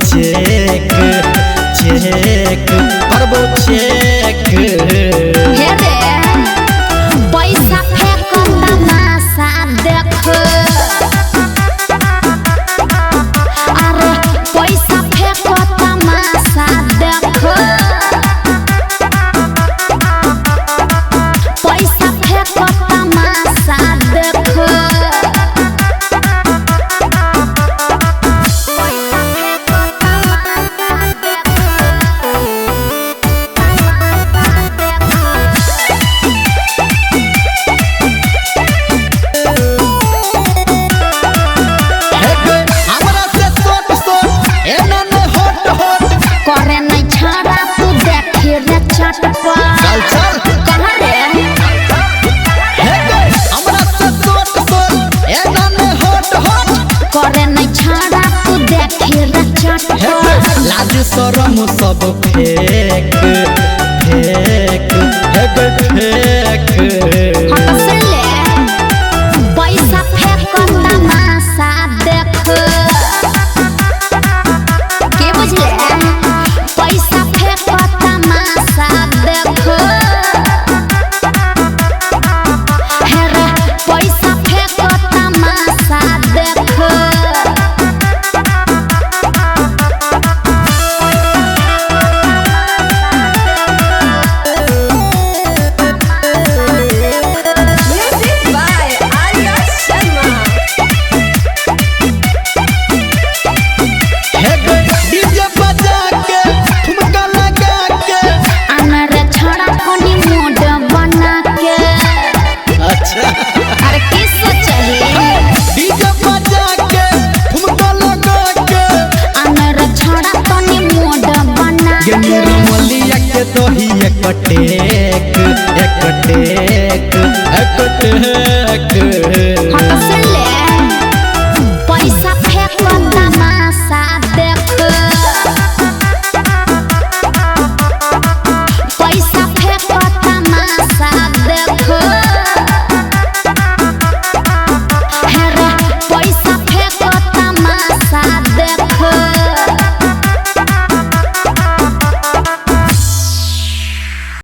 check check करबो check हे रे पैसा फेंक तमाशा देख अरे पैसा फेंक तमाशा देख पैसा फेंक तमाशा देख चल चल कहाँ रे हमरा से सोट एना ने हट हट करे नहीं छाड़ा तू देखे रे चटपट लाज शरम सब फेक फेक फेक